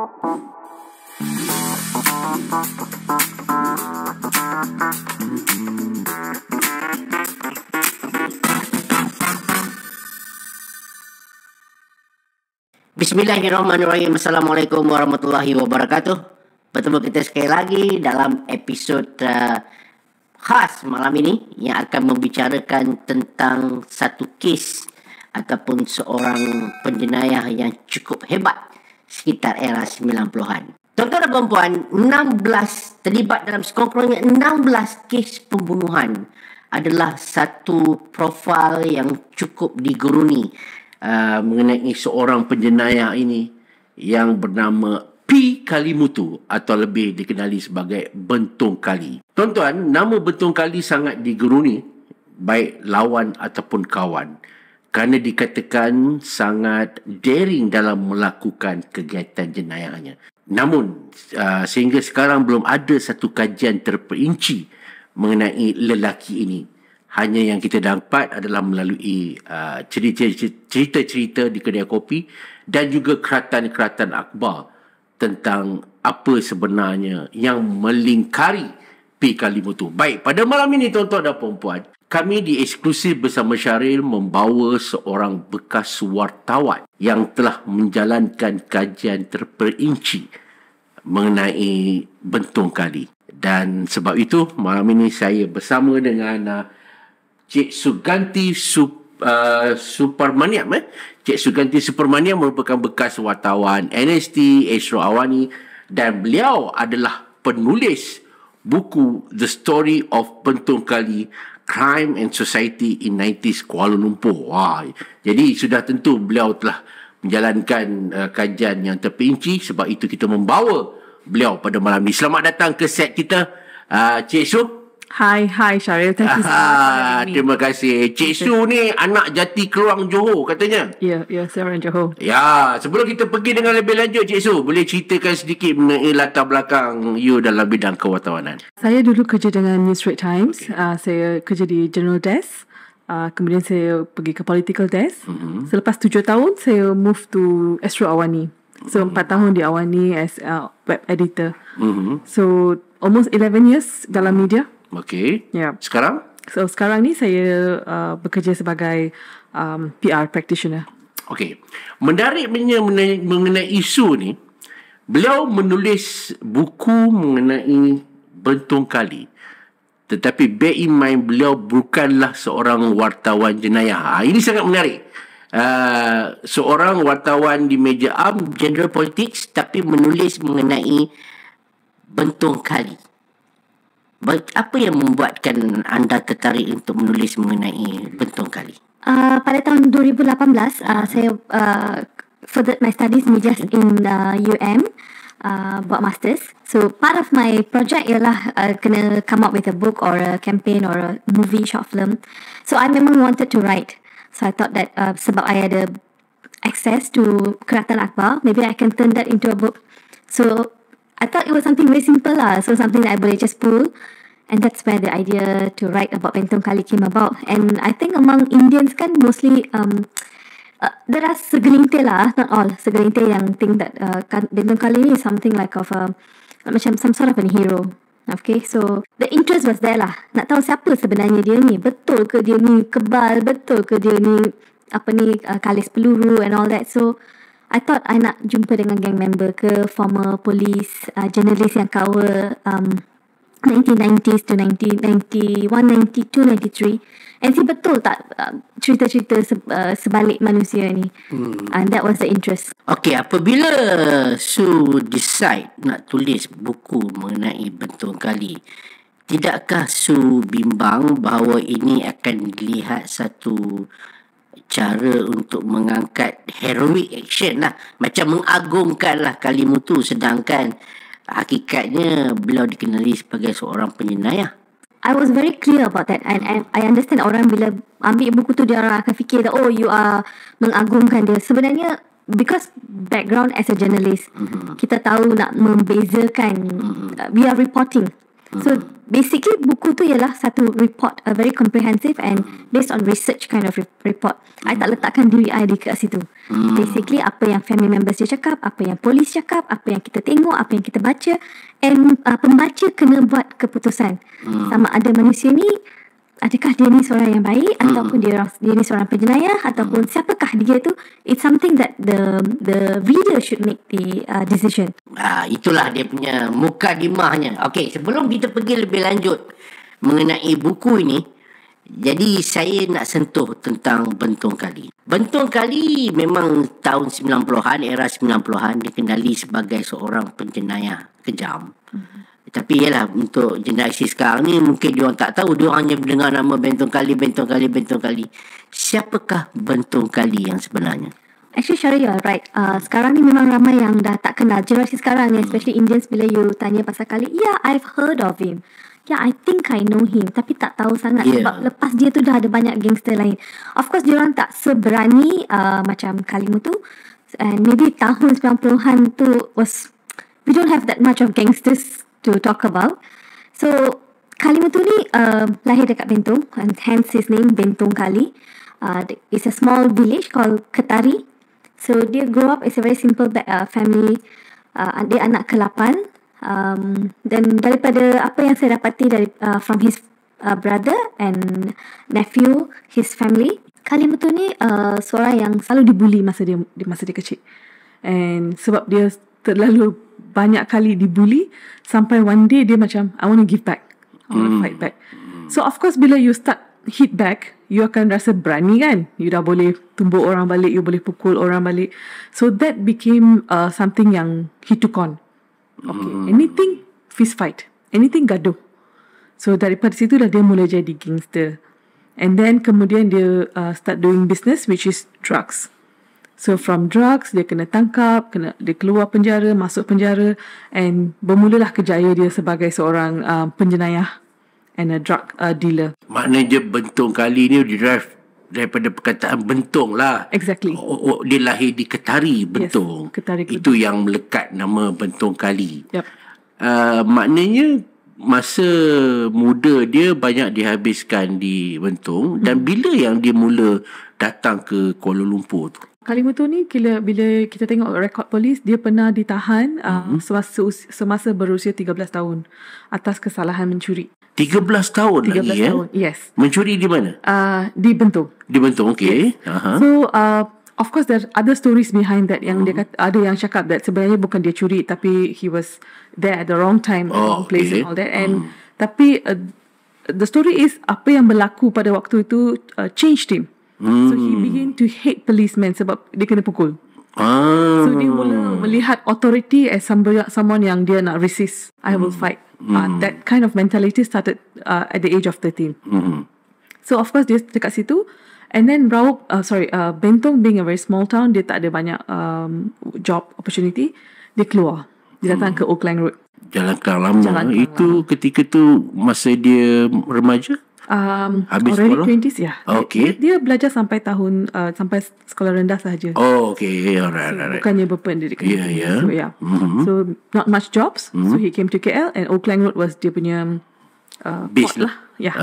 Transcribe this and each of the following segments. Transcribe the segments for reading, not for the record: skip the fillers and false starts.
Bismillahirrahmanirrahim. Assalamualaikum warahmatullahi wabarakatuh. Bertemu kita sekali lagi dalam episod khas malam ini yang akan membicarakan tentang satu kes ataupun seorang penjenayah yang cukup hebat sekitar era 90-an. Tuan-tuan dan perempuan, 16 terlibat dalam sekurang-kurangnya 16 kes pembunuhan adalah satu profil yang cukup digeruni mengenai seorang penjenayah ini yang bernama Kalimuthu atau lebih dikenali sebagai Bentong Kali. Tuan-tuan, nama Bentong Kali sangat digeruni baik lawan ataupun kawan kerana dikatakan sangat daring dalam melakukan kegiatan jenayahnya. Namun sehingga sekarang belum ada satu kajian terperinci mengenai lelaki ini. Hanya yang kita dapat adalah melalui cerita-cerita di kedai kopi dan juga keratan-keratan akhbar tentang apa sebenarnya yang melingkari Kalimuthu. Baik, pada malam ini tuan-tuan dan perempuan, kami di eksklusif bersama Syahril membawa seorang bekas wartawan yang telah menjalankan kajian terperinci mengenai Bentong Kali. Dan sebab itu, malam ini saya bersama dengan Cik Suganthi Suparmaniam. Cik Suganthi Suparmaniam merupakan bekas wartawan NST, Astro Awani, dan beliau adalah penulis buku The Story of Bentong Kali, Crime and Society in 90s Kuala Lumpur. Jadi sudah tentu beliau telah menjalankan kajian yang terperinci. Sebab itu kita membawa beliau pada malam ini. Selamat datang ke set kita, Cik Su. Hi Syahril, thank you so much for having me. Terima kasih. Cik Su ni anak jati keluang Johor katanya. Ya, saya orang Johor. Ya, sebelum kita pergi dengan lebih lanjut, Cik Su, boleh ceritakan sedikit mengenai latar belakang you dalam bidang kewartawanan? Saya dulu kerja dengan News Straits Times. Saya kerja di General Desk. Kemudian saya pergi ke Political Desk. Selepas 7 tahun, saya move to Astro Awani. So 4 tahun di Awani as web editor. So almost 11 years dalam media. Okey. Yeah. Sekarang? So sekarang ni saya bekerja sebagai PR practitioner. Okey. Menariknya mengenai isu ni, beliau menulis buku mengenai Bentong Kali. Tetapi bear in mind, beliau bukanlah seorang wartawan jenayah. Ini sangat menarik. Seorang wartawan di meja am, general politics, tapi menulis mengenai Bentong Kali. Apa yang membuatkan anda tertarik untuk menulis mengenai Bentong Kali? Pada tahun 2018, saya furthered my studies media in UM, buat masters. So part of my project ialah kena come up with a book or a campaign or a movie, short film. So I memang wanted to write. So I thought that sebab I ada access to keratan akhbar, maybe I can turn that into a book. So I thought it was something very simple lah. So something that I boleh just pull. And that's where the idea to write about Bentong Kali came about. And I think among Indians kan mostly there are segelintir lah, not all, segelintir yang think that Bentong Kali ni is something like of macam some sort of a hero. Okay, so the interest was there lah. Nak tahu siapa sebenarnya dia ni. Betul ke dia ni kebal? Betul ke dia ni kalis peluru and all that. So I thought I nak jumpa dengan gang member ke, former police, journalist yang kawal 1990s to 1991, 92, 93. And see betul tak cerita-cerita sebalik manusia ni. And that was the interest. Okay, apabila Su decide nak tulis buku mengenai Bentong Kali, tidakkah Su bimbang bahawa ini akan dilihat satu cara untuk mengangkat heroic action lah, macam mengagungkan lah Kalimuthu, sedangkan hakikatnya beliau dikenali sebagai seorang penjenayah? I was very clear about that, and I understand orang bila ambil buku tu dia orang akan fikir that, oh, you are mengagungkan dia. Sebenarnya because background as a journalist, kita tahu nak membezakan, we are reporting. So basically buku tu ialah satu report, a very comprehensive and based on research kind of report. I tak letakkan diri I di kat situ. Basically apa yang family members dia cakap, apa yang polis cakap, apa yang kita tengok, apa yang kita baca, and pembaca kena buat keputusan sama ada manusia ni, adakah dia ni seorang yang baik ataupun dia ni seorang penjenayah ataupun siapakah dia tu. It's something that the reader should make the decision. Itulah dia punya mukadimahnya. Okey, sebelum kita pergi lebih lanjut mengenai buku ini, jadi saya nak sentuh tentang Bentong Kali. Bentong Kali memang tahun 90-an, era 90-an, dikenali sebagai seorang penjenayah kejam. Tapi yalah, untuk generasi sekarang ni mungkin diorang tak tahu, diorang hanya mendengar nama Bentong Kali, Bentong Kali, Bentong Kali. Siapakah Bentong Kali yang sebenarnya? Actually Syahril, you're right. Sekarang ni memang ramai yang dah tak kenal. Generasi sekarang ni, especially Indians, bila you tanya pasal Kali, yeah, I've heard of him. Yeah, I think I know him. Tapi tak tahu sangat sebab lepas dia tu dah ada banyak gangster lain. Of course, diorang tak seberani macam Kalimuthu. And maybe tahun 90-an tu was, we don't have that much of gangsters to talk about. So Kalimuthu ni lahir dekat Betong, and hence his name Bentong Kali. It's a small village called Ketari. So dia grow up as a very simple family. Dia anak ke-8. Dan daripada apa yang saya dapati dari from his brother and nephew, his family, Kalimuthu ni seorang yang selalu dibuli masa dia kecil. And sebab dia terlalu banyak kali dibuli, sampai one day dia macam, I want to give back, I want to fight back. So of course bila you start hit back, you akan rasa berani kan. You dah boleh tumbuk orang balik, you boleh pukul orang balik. So that became something yang he took on. Okay, anything fist fight, anything gaduh. So daripada situ dah dia mula jadi gangster. And then kemudian dia start doing business, which is drugs. So from drugs, dia kena tangkap, dia keluar penjara, masuk penjara, and bermulalah kejaya dia sebagai seorang penjenayah and a drug dealer. Maknanya Bentong Kali ni derive daripada perkataan bentong lah. Exactly. Dia lahir di Ketari, Betong. Yes, Ketari. Itu yang melekat nama Bentong Kali. Yep. Maknanya masa muda dia banyak dihabiskan di Betong. Dan bila yang dia mula datang ke Kuala Lumpur tu? Kalimuthu ni bila kita tengok rekod polis, dia pernah ditahan semasa berusia 13 tahun atas kesalahan mencuri. 13 tahun 13 lagi tahun, yes. Mencuri di mana? Di Betong. Di Betong, okey. Yes. So of course there are other stories behind that yang dia kata, ada yang cakap that sebenarnya bukan dia curi tapi he was there at the wrong time, wrong place and all that. And tapi the story is apa yang berlaku pada waktu itu changed him. So he began to hate policemen sebab dia kena pukul. So dia mula melihat authority as someone yang dia nak resist. I will fight. That kind of mentality started at the age of 13. So of course dia dekat situ. And then Betong being a very small town, dia tak ada banyak job opportunity. Dia keluar. Dia datang ke Oakland Road. Jalan Kelang Lama. Itu ketika tu masa dia remaja? Habis already sekolah? 20s, ya. Okay. Dia belajar sampai sampai sekolah rendah sahaja. Oh, okay. Alright. Bukannya berpendidikan. Yeah. So, yeah. So, not much jobs. So, he came to KL and Oakland Road was dia punya base port lah. Yeah.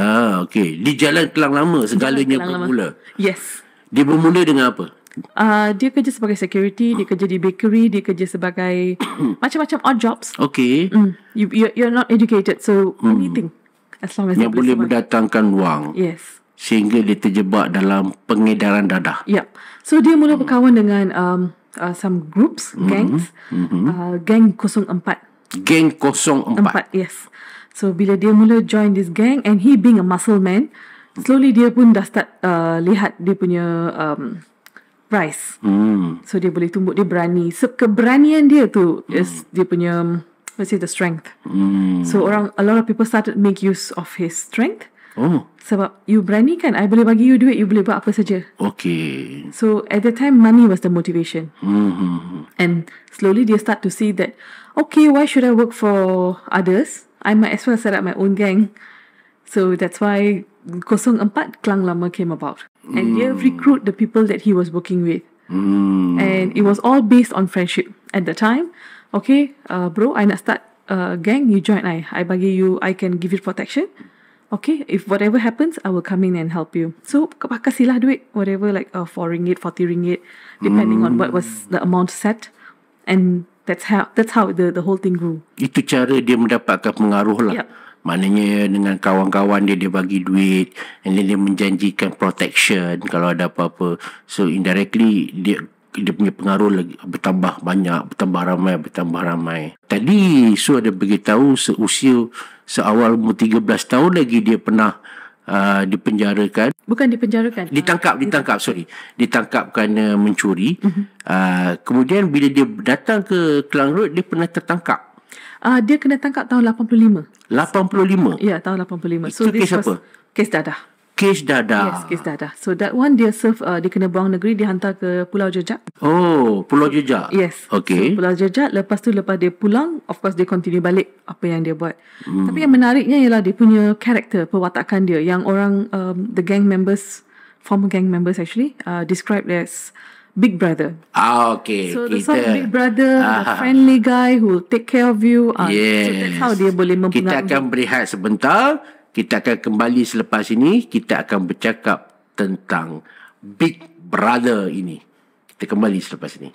Okay. Di Jalan Kelang Lama segalanya bermula. Yes. Dia bermula dengan apa? Dia kerja sebagai security, dia kerja di bakery, dia kerja sebagai macam-macam odd jobs. Okay. You're not educated, so anything. As long as yang boleh mendatangkan wang. Yes. Sehingga dia terjebak dalam pengedaran dadah. Yep. So dia mula berkawan dengan some groups, gangs. Gang 04. Gang 04. Yes. So bila dia mula join this gang, and he being a muscle man, slowly dia pun dah start lihat dia punya price. So dia boleh tumbuk, dia berani. So keberanian dia tu is dia punya, let's say, the strength. So a lot of people started make use of his strength. Sebab you berani kan, I boleh bagi you duit, you boleh buat apa saja. Okay. So at the time, money was the motivation. And slowly dia start to see that, okay, why should I work for others? I might as well set up my own gang. So that's why 04 Kelang Lama came about. And dia recruit the people that he was working with. And it was all based on friendship at the time. Okay, bro, I nak start gang, you join I bagi you, I can give you protection. Okay, if whatever happens, I will come in and help you. So kasihlah duit, whatever, like 4 ringgit, 40 ringgit, depending on what was the amount set. And that's how the whole thing grew. Itu cara dia mendapatkan pengaruh lah. Yep. Maknanya dengan kawan-kawan dia bagi duit, and then dia menjanjikan protection kalau ada apa-apa. So indirectly dia punya pengaruh lagi bertambah banyak, bertambah ramai. Tadi Su ada beritahu seawal umur 13 tahun lagi dia pernah dipenjarakan. Bukan dipenjarakan. Ditangkap kerana mencuri. Kemudian bila dia datang ke Klang Road, dia pernah tertangkap. Dia kena tangkap tahun 85. 85? Ya, tahun 85. Itu kes apa? Kes dadah. Kes dadah. Yes, kes dadah. So that one dia serve, dia kena buang negeri, dia hantar ke Pulau Jejak. Oh, Pulau Jejak. Yes. Okay. So Pulau Jejak, lepas dia pulang, of course dia continue balik apa yang dia buat. Tapi yang menariknya ialah dia punya karakter, perwatakan dia, yang orang the gang members, former gang members actually described as Big Brother. Okay. So the sort of Big Brother, the friendly guy who will take care of you. Yes. So that's how dia boleh mempengaruhi. Kita akan berehat sebentar. Kita akan kembali selepas ini. Kita akan bercakap tentang Big Brother ini. Kita kembali selepas ini.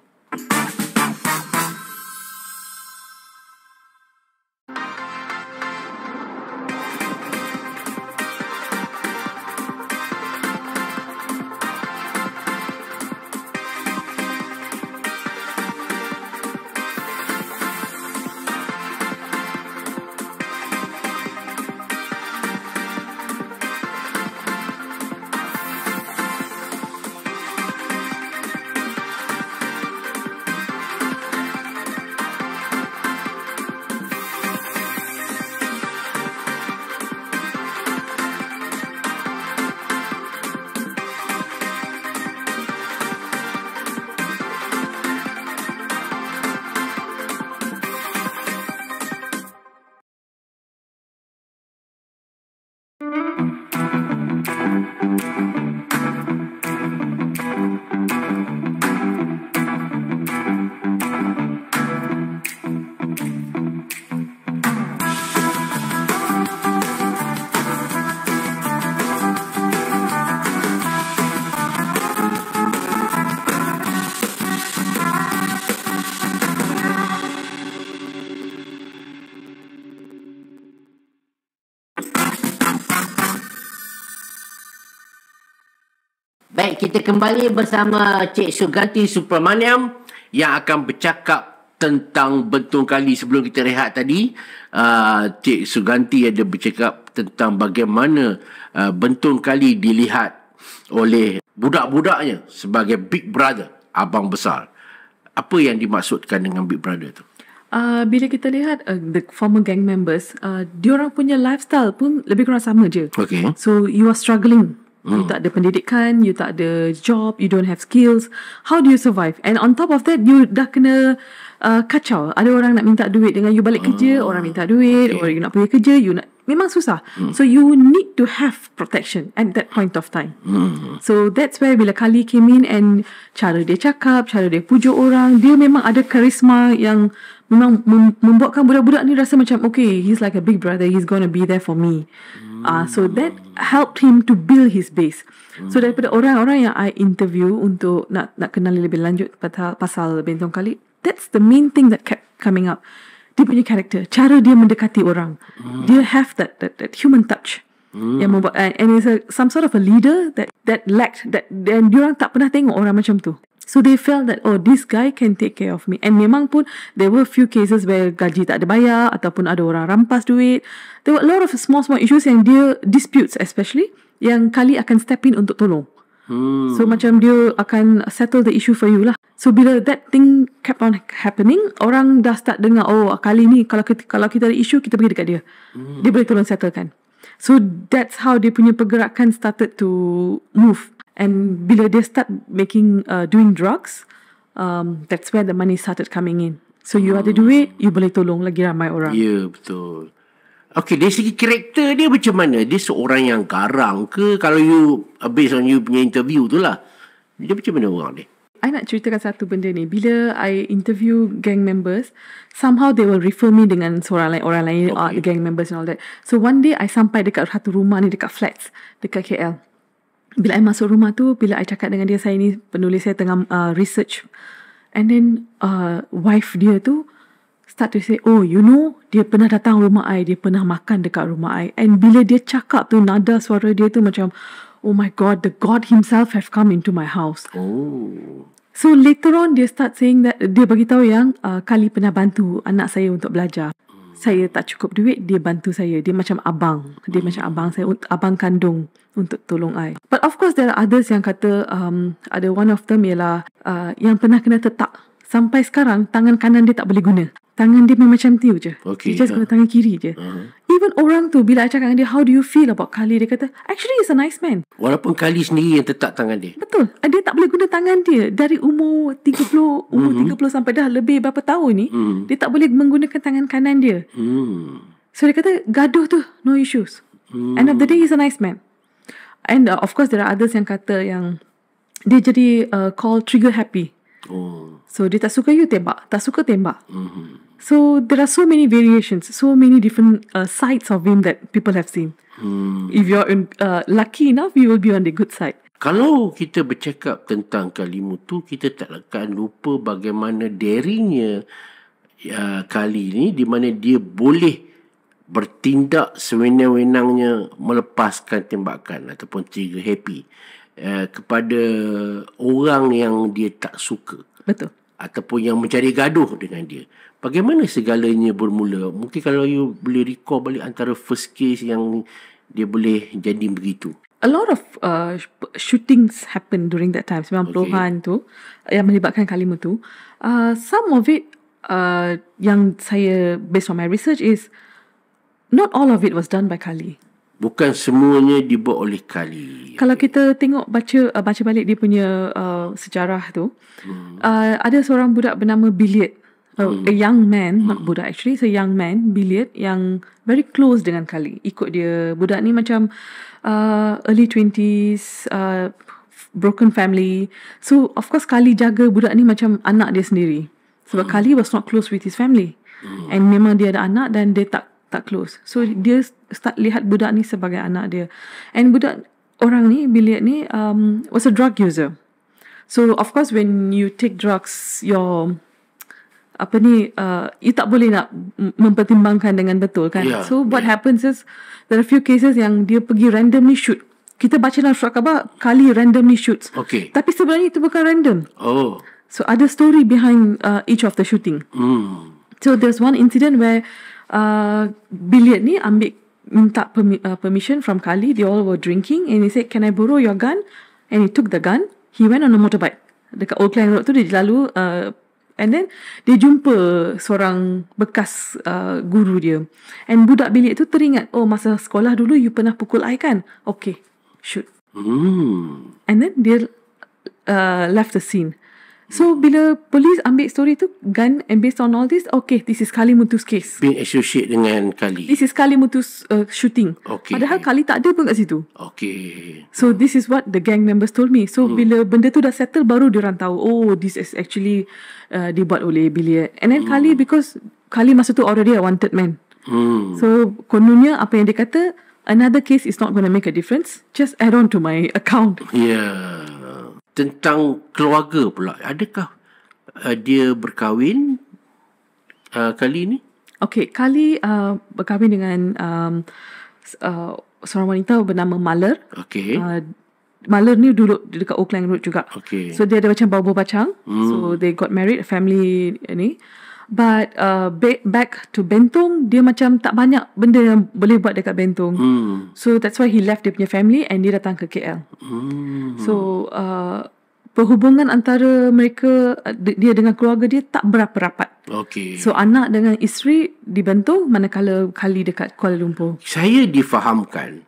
Baik, kita kembali bersama Cik Suganthi Suparmaniam yang akan bercakap tentang Bentong Kali. Sebelum kita rehat tadi, Cik Suganthi ada bercakap tentang bagaimana Bentong Kali dilihat oleh budak-budaknya sebagai Big Brother, abang besar. Apa yang dimaksudkan dengan Big Brother tu? Bila kita lihat the former gang members, diorang punya lifestyle pun lebih kurang sama je. Okay. So you are struggling. You tak ada pendidikan, you tak ada job, you don't have skills. How do you survive? And on top of that, you dah kena kacau. Ada orang nak minta duit dengan you balik kerja, orang minta duit, or you nak pergi kerja, memang susah. So you need to have protection at that point of time. So that's where bila Kali came in, and cara dia cakap, cara dia pujuk orang, dia memang ada karisma yang memang membuatkan budak-budak ni rasa macam, okay, he's like a big brother, he's gonna be there for me. So that helped him to build his base. So daripada orang-orang yang I interview untuk nak kenali lebih lanjut pasal Bentong Kali, that's the main thing that kept coming up. Dia punya karakter, cara dia mendekati orang. Dia have that human touch. Yang membuat, and he's some sort of a leader that lacked that, dan diorang tak pernah tengok orang macam tu. So they felt that, oh, this guy can take care of me. And memang pun there were a few cases where gaji tak ada bayar, ataupun ada orang rampas duit. There were a lot of small issues yang dia disputes, especially yang Kali akan step in untuk tolong. So macam dia akan settle the issue for you lah. So bila that thing kept on happening, orang dah start dengar, oh, Kali ni kalau kita ada issue, kita pergi dekat dia. Dia boleh tolong settlekan. So that's how dia punya pergerakan started to move. And bila dia start doing drugs, that's where the money started coming in. So you ada duit, you boleh tolong lagi ramai orang. Ya, betul. Okay, dari segi karakter dia macam mana? Dia seorang yang garang ke? Kalau you, based on you punya interview tu lah, dia macam mana orang dia? I nak ceritakan satu benda ni. Bila I interview gang members, somehow they will refer me dengan orang lain, the gang members and all that. So one day I sampai dekat satu rumah ni, dekat flats dekat KL. Bila I masuk rumah tu, bila I cakap dengan dia, saya ni penulis, saya tengah research. And then wife dia tu start to say, oh you know, dia pernah datang rumah I, dia pernah makan dekat rumah I. And bila dia cakap tu, nada suara dia tu macam, oh my God, the God himself have come into my house. So later on dia start saying that, dia bagi tahu yang Kali pernah bantu anak saya untuk belajar. Saya tak cukup duit, dia bantu saya. Dia macam abang. Dia macam abang saya, abang kandung untuk tolong I. But of course there are others yang kata, ada one of them ialah yang pernah kena tetak. Sampai sekarang tangan kanan dia tak boleh guna. Tangan dia macam tu je. Dia just guna tangan kiri je. Even orang tu, bila I cakap dengan dia, how do you feel about Kali? Dia kata, actually he's a nice man. Walaupun Kali sendiri yang tetak tangan dia. Betul. Dia tak boleh guna tangan dia. Dari umur 30 sampai dah lebih berapa tahun ni, dia tak boleh menggunakan tangan kanan dia. So dia kata, gaduh tu, no issues. End of the day, he's a nice man. And of course, there are others yang kata yang dia jadi called trigger happy. So dia tak suka you tembak, tak suka tembak. So there are so many variations, so many different sides of him that people have seen. If you're lucky enough, you will be on the good side. Kalau kita bercakap tentang Kalimuthu, kita tak akan lupa bagaimana daringnya Kali ni, di mana dia boleh bertindak sewenang-wenangnya melepaskan tembakan ataupun trigger happy kepada orang yang dia tak suka. Betul. Ataupun yang mencari gaduh dengan dia. Bagaimana segalanya bermula? Mungkin kalau you boleh recall balik antara first case yang dia boleh jadi begitu. A lot of shootings happen during that time, 90-an tu, yang melibatkan Kalimuthu. Some of it yang saya, based on my research, is not all of it was done by Kali. Bukan semuanya dibuat oleh Kali. Kalau kita tengok baca balik dia punya sejarah tu, ada seorang budak bernama Billiard, a young man, not budak actually, it's a young man, Billiard, yang very close dengan Kali. Ikut dia, budak ni macam early 20s, broken family. So of course Kali jaga budak ni macam anak dia sendiri. Sebab Kali was not close with his family. And memang dia ada anak dan dia tak close. So dia start lihat budak ni sebagai anak dia. And budak orang ni, Billiard ni, was a drug user. So of course when you take drugs, you tak boleh nak mempertimbangkan dengan betul kan. So what happens is, there are a few cases yang dia pergi randomly shoot. Kita baca dalam surat khabar, Kali randomly shoots. Tapi sebenarnya itu bukan random. So ada story behind each of the shooting. So there's one incident where Billiard ni minta permission from Kali. They all were drinking and he said, can I borrow your gun? And he took the gun. He went on a motorbike dekat Old Klang Road tu. Dia lalu and then dia jumpa seorang bekas guru dia. And budak Billiard tu teringat, oh masa sekolah dulu you pernah pukul I kan? Okay, shoot. And then dia left the scene. So bila polis ambil story tu, gun, and based on all this, okay, this is Kalimuthu's case. Being associated dengan Kali. This is Kalimuthu's shooting. Padahal Kali tak ada pun kat situ. So this is what the gang members told me. So bila benda tu dah settle, baru diorang tahu, oh this is actually dibuat oleh Billiard. And then Kali, because Kali masa tu already a wanted man. So kononnya apa yang dia kata, another case is not going to make a difference. Just add on to my account. Tentang keluarga pula, adakah dia berkahwin Kali ni? Okay, Kali berkahwin dengan seorang wanita bernama Maler. Maler ni duduk dekat Old Klang Road juga. So dia ada macam bau-bau bacang. So they got married, family ni. But back to Bentong, dia macam tak banyak benda yang boleh buat dekat Bentong. So that's why he left dia punya family and dia datang ke KL. So perhubungan antara mereka, dia dengan keluarga dia tak berapa rapat. So anak dengan isteri di Bentong, manakala Kali dekat Kuala Lumpur. Saya difahamkan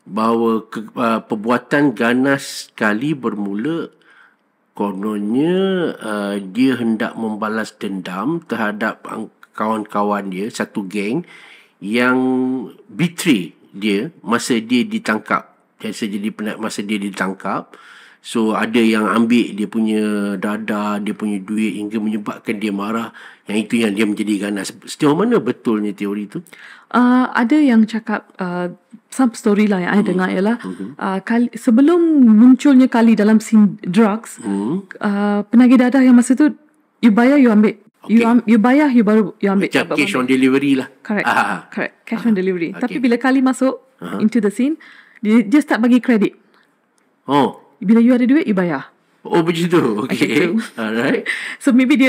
bahawa perbuatan ganas Kali bermula, kononnya dia hendak membalas dendam terhadap kawan-kawan dia, satu geng yang betray dia masa dia ditangkap. Masa dia ditangkap, So ada yang ambil dia punya dada, dia punya duit hingga menyebabkan dia marah. Yang itu yang dia menjadi ganas. Sejauh mana betulnya teori itu? Ada yang cakap some story lah yang I dengar ialah sebelum munculnya Kali dalam scene drugs, penagih dadah yang masa tu you bayar you ambil. Okay. You bayar you baru you ambil. Macam cash on delivery lah. Correct. Correct. Cash on delivery. Okay. Tapi bila Kali masuk into the scene, dia start bagi kredit. Oh. Bila you ada duit, you bayar. Oh, begitu. Okay. Alright. So maybe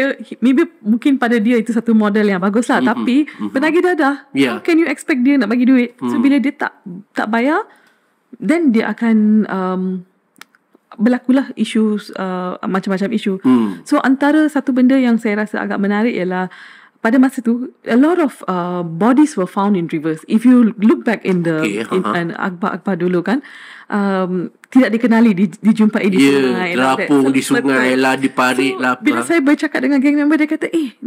mungkin pada dia itu satu model yang bagus lah. Tapi penagih dadah, how can you expect dia nak bagi duit? So bila dia tak bayar, then dia akan berlakulah isu macam-macam isu. So antara satu benda yang saya rasa agak menarik ialah pada masa tu a lot of bodies were found in rivers. If you look back in the in akhbar dulu kan, tidak dikenali dijumpai di sungai, terapung di sungai lah, di parit lah. Bila saya bercakap dengan geng member, dia kata 16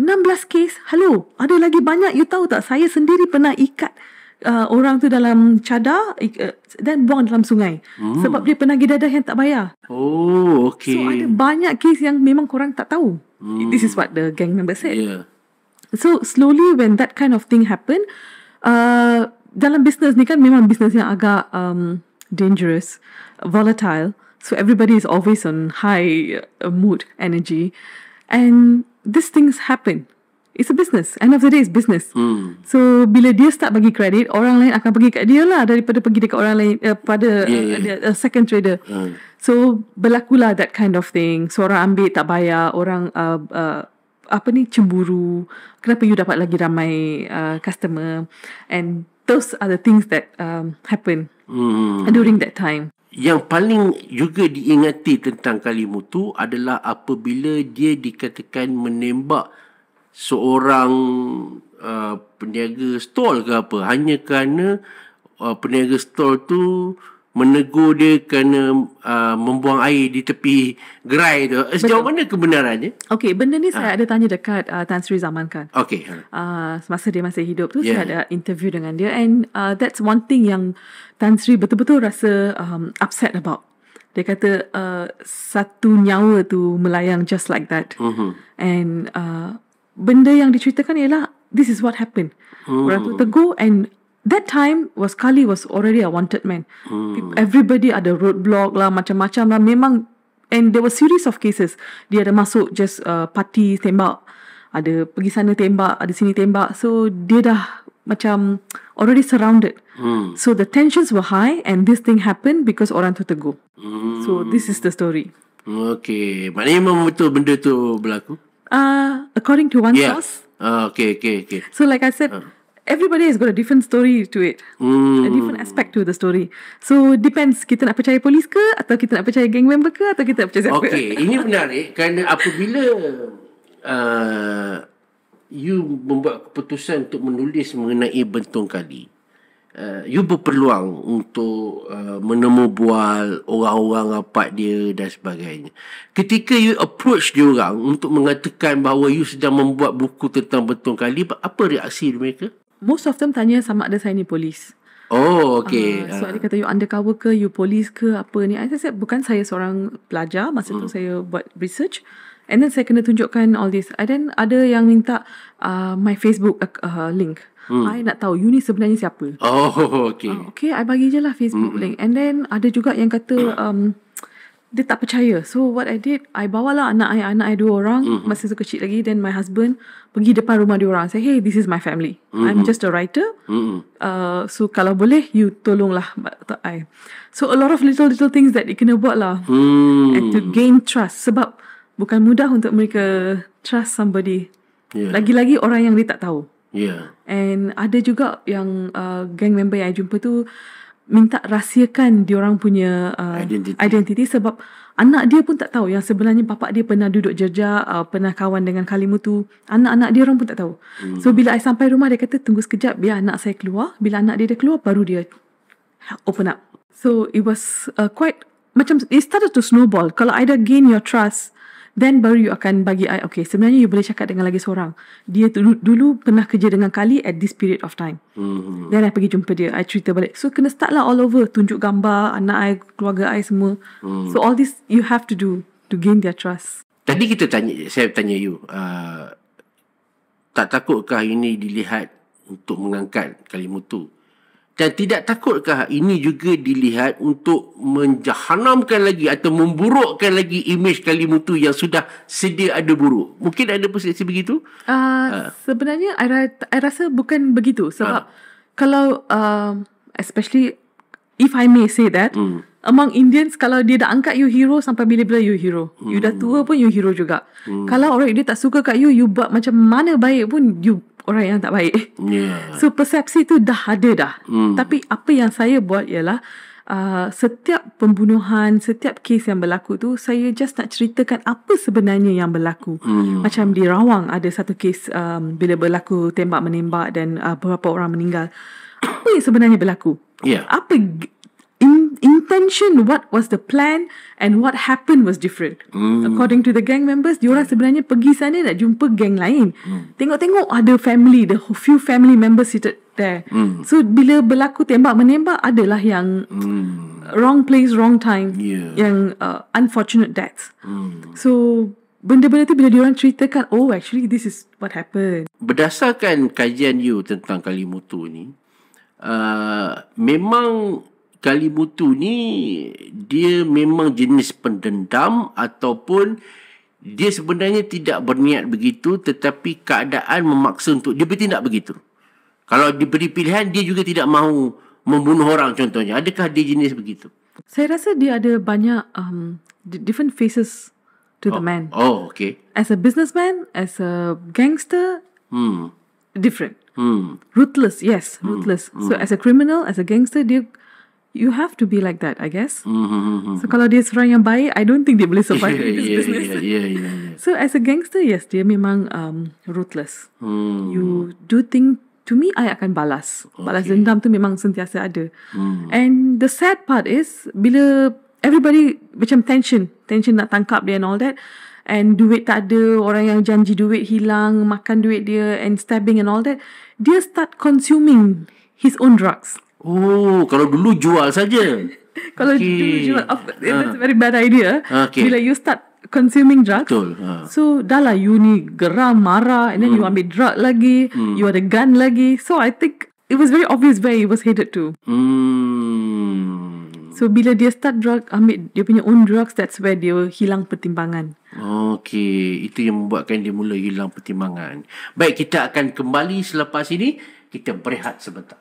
kes, hello, ada lagi banyak. You tahu tak, saya sendiri pernah ikat orang tu dalam cadar dan buang dalam sungai sebab dia penagih dadah yang tak bayar. Oh, okay. So ada banyak kes yang memang korang tak tahu. This is what the gang member said. So slowly when that kind of thing happen, dalam business ni kan memang business yang agak dangerous, volatile. So everybody is always on high mood, energy, and these things happen. It's a business. End of the day, it's business. So bila dia start bagi kredit, orang lain akan pergi kat dia lah daripada pergi dekat orang lain pada second trader. So berlakulah that kind of thing. So orang ambil tak bayar, orang cemburu. Kenapa you dapat lagi ramai customer? And those are the things that happen during that time. Yang paling juga diingati tentang Kalimuthu adalah apabila dia dikatakan menembak seorang peniaga stol ke apa, hanya kerana peniaga stol tu menegur dia kerana membuang air di tepi gerai tu. Sejauh mana kebenarannya? Okey, benda ni saya ada tanya dekat Tan Sri Zaman Khan. Okey. Semasa dia masih hidup tu, saya ada interview dengan dia, and that's one thing yang Tan Sri betul-betul rasa upset about. Dia kata satu nyawa tu melayang just like that. And benda yang diceritakan ialah this is what happened. Orang tu tegur, and that time Kali was already a wanted man. Everybody ada roadblock lah, macam-macam lah. Memang, and there were series of cases. Dia ada masuk just party tembak, ada pergi sana tembak, ada sini tembak. So dia dah macam already surrounded. So the tensions were high, and this thing happened because orang tu tegur. So this is the story. Okay, maknanya memang betul benda tu berlaku? According to one source. Okay. So like I said, everybody has got a different story to it, a different aspect to the story. So depends, kita nak percaya polis ke, atau kita nak percaya gang member ke, atau kita nak percaya siapa. Okay, ini menarik kerana apabila you membuat keputusan untuk menulis mengenai Bentong Kali, you berpeluang untuk menemu bual orang-orang rapat dia dan sebagainya. Ketika you approach dia orang untuk mengatakan bahawa you sedang membuat buku tentang Bentong Kali, apa reaksi mereka? Most of them tanya sama ada saya ni polis. Oh, okay. So dia kata you undercover ke, you polis ke, apa ni. I said bukan, saya seorang pelajar. Masa tu saya buat research, and then saya kena tunjukkan all this. And then ada yang minta my Facebook link. I nak tahu you ni sebenarnya siapa. Oh, okay. Okay, I bagi je lah Facebook link. And then ada juga yang kata dia tak percaya. So what I did, I bawalah anak I 2 orang, masa tu kecil lagi. Then my husband pergi depan rumah dia orang. Say, hey, this is my family. I'm just a writer. So kalau boleh, you tolonglah I. So a lot of little things that you kena buat lah. And to gain trust. Sebab bukan mudah untuk mereka trust somebody. Lagi-lagi orang yang dia tak tahu. And ada juga yang gang member yang I jumpa tu minta rahsiakan diorang punya identity sebab anak dia pun tak tahu yang sebenarnya bapak dia pernah duduk jejak, pernah kawan dengan Kalimuthu. Anak-anak dia orang pun tak tahu. So bila I sampai rumah, dia kata tunggu sekejap biar anak saya keluar. Bila anak dia dah keluar, baru dia open up. So it was quite macam it started to snowball. Kalau I dah gain your trust, then baru you akan bagi I, okay, sebenarnya you boleh cakap dengan lagi seorang. Dia dulu pernah kerja dengan Kali at this period of time. Then I pergi jumpa dia, I cerita balik. So kena start lah all over, tunjuk gambar anak I, keluarga I semua. So all this you have to do to gain their trust. Tadi saya tanya you, tak takutkah ini dilihat untuk mengangkat Kalimuthu? Dan tidak takutkah ini juga dilihat untuk menjahanamkan lagi atau memburukkan lagi imej Kalimuthu yang sudah sedia ada buruk? Mungkin ada persepsi begitu? Sebenarnya I rasa bukan begitu. Sebab kalau especially if I may say that, among Indians, kalau dia dah angkat you hero, sampai bila-bila you hero. You dah tua pun you hero juga. Kalau orang dia tak suka kat you buat macam mana baik pun, you orang yang tak baik. So persepsi tu dah ada dah. Tapi apa yang saya buat ialah setiap pembunuhan, setiap kes yang berlaku tu, saya just nak ceritakan apa sebenarnya yang berlaku. Macam di Rawang ada satu kes bila berlaku tembak-menembak dan beberapa orang meninggal. Apa yang sebenarnya berlaku? Apa intention, what was the plan, and what happened was different. According to the gang members, diorang sebenarnya pergi sana nak jumpa gang lain. Tengok-tengok ada family, the few family members seated there. So bila berlaku tembak-menembak, adalah yang wrong place, wrong time, yang unfortunate deaths. So benda-benda tu bila diorang ceritakan, oh actually this is what happened. Berdasarkan kajian you tentang Kalimuthu ni, memang Kalimuthu ni dia memang jenis pendendam ataupun dia sebenarnya tidak berniat begitu, tetapi keadaan memaksa untuk dia bertindak begitu? Kalau diberi pilihan, dia juga tidak mahu membunuh orang contohnya. Adakah dia jenis begitu? Saya rasa dia ada banyak different faces to the man. Oh, okay. As a businessman, as a gangster, different. Ruthless, yes, ruthless. So as a criminal, as a gangster, you have to be like that, I guess. So kalau dia seorang yang baik, I don't think dia boleh survive in this business. So as a gangster, yes, dia memang ruthless. You do thing to me, I akan balas. Balas dendam tu memang sentiasa ada. And the sad part is, bila everybody macam tension nak tangkap dia and all that, and duit tak ada, orang yang janji duit hilang, makan duit dia and stabbing and all that, dia start consuming his own drugs. Oh, kalau dulu jual saja. Kalau dulu jual, that's a very bad idea. Bila you start consuming drugs, so dah lah you ni geram, marah, and then you ambil drug lagi, you ada gun lagi. So I think it was very obvious where he was headed to. So bila dia start ambil dia punya own drugs, that's where dia hilang pertimbangan. Okey, itu yang membuatkan dia mula hilang pertimbangan. Baik, kita akan kembali selepas ini. Kita berehat sebentar.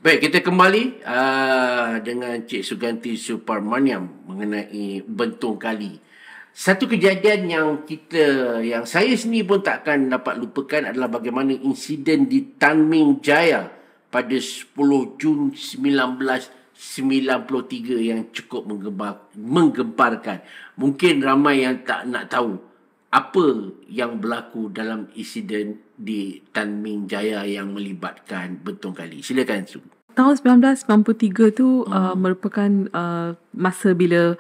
Baik, kita kembali dengan Cik Suganthi Suparmaniam mengenai Bentong Kali. Satu kejadian yang saya sendiri pun takkan dapat lupakan adalah bagaimana insiden di Tanming Jaya pada 10 Jun 1993 yang cukup menggemparkan. Mungkin ramai yang tak nak tahu apa yang berlaku dalam insiden di Tanming Jaya yang melibatkan Bentong Kali. Silakan, Su. Tahun 1993 tu merupakan masa bila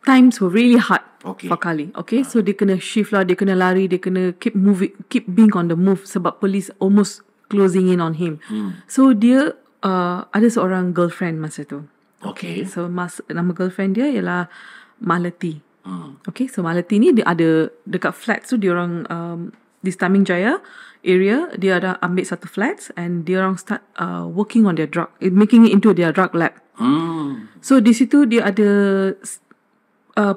times were really hard Okay. for Kali. Okay, so dia kena shift lah, dia kena lari, dia kena keep moving, keep being on the move sebab police almost closing in on him. So dia ada seorang girlfriend masa tu. Okay. So nama girlfriend dia ialah Malati. Okay, so Malati ni dia ada dekat flat tu, dia orang di Taming Jaya area, dia ada ambil satu flat and dia orang start working on their drug, making it into their drug lab. So di situ dia ada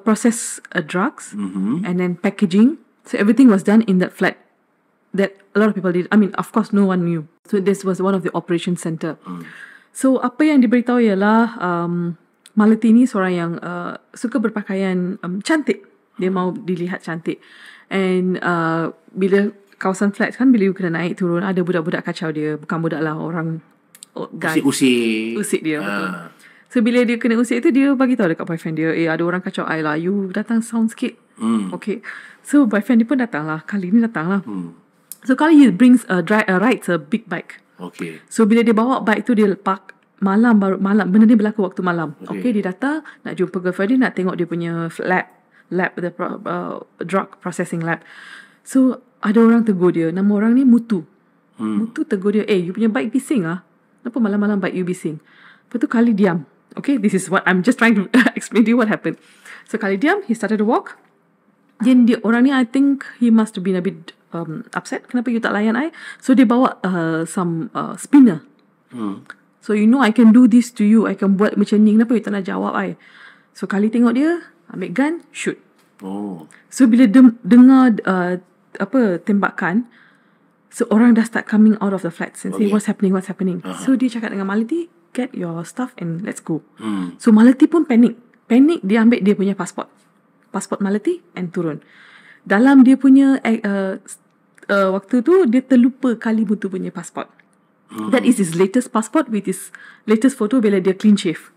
process drugs and then packaging. So everything was done in that flat that a lot of people did. I mean, of course, no one knew. So this was one of the operation center. So apa yang diberitahu ialah Malati ni seorang yang suka berpakaian cantik. Dia mau dilihat cantik. And bila kawasan flat kan, bila you kena naik turun, ada budak-budak kacau dia. Bukan budak lah, orang guys. Usik dia. Betul. So bila dia kena usik tu, dia bagi tahu dekat boyfriend dia, ada orang kacau I lah, you datang sound sikit. Okay. So boyfriend dia pun datang lah. Kali ni datang lah. So kali he brings rides a big bike. Okay. So bila dia bawa bike tu, dia park malam, benda ni berlaku waktu malam. Okay, dia datang nak jumpa girlfriend dia, nak tengok dia punya lab the drug processing lab. So ada orang tegur dia, nama orang ni Muthu. Muthu tegur dia, you punya bike bising lah, kenapa malam-malam bike you bising? Lepas tu Kali diam. Okay, this is what I'm just trying to explain to you what happened. So Kali diam, he started to walk. Then orang ni, I think he must have been a bit upset. Kenapa you tak layan I? So dia bawa some spinner. So you know I can do this to you, I can buat macam ni, kenapa you tak nak jawab I? So Kali tengok dia, ambil gun, shoot. So bila dengar tembakan, so orang dah start coming out of the flats and say what's happening. So dia cakap dengan Malati, get your stuff and let's go. So Malati pun panik, dia ambil dia punya pasport Malati and turun. Dalam dia punya waktu tu, dia terlupa Kalimuthu punya pasport. That is his latest passport with his latest photo bila dia clean shave.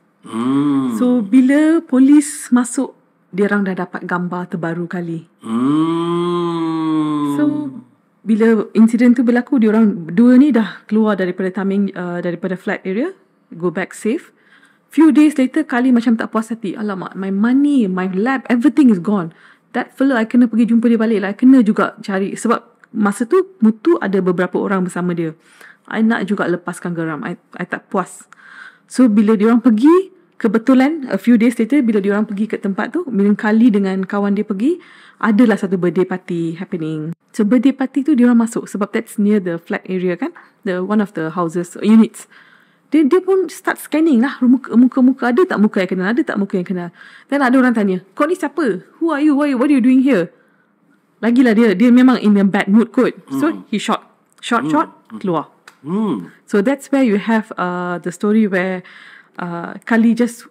So bila polis masuk, dia orang dah dapat gambar terbaru Kali. So bila insiden tu berlaku, dia orang dua ni dah keluar daripada daripada flat area, go back safe. Few days later, Kali macam tak puas hati. Alamak, my money, my lab, everything is gone. That fella, I kena pergi jumpa dia balik lah. I kena juga cari. Sebab masa tu Muthu ada beberapa orang bersama dia. I nak juga lepaskan geram. I tak puas. So bila diorang pergi, kebetulan a few days later, bila diorang pergi ke tempat tu, bila Kali dengan kawan dia pergi, adalah satu birthday party happening. So birthday party tu diorang masuk sebab that's near the flat area kan, one of the houses units. Dia pun start scanning lah muka-muka, ada tak muka yang kenal. Dan ada orang tanya, kau ni siapa? Who are you? What are you doing here? Lagilah dia memang in a bad mood kot. So he shot, keluar. So that's where you have the story where Kali just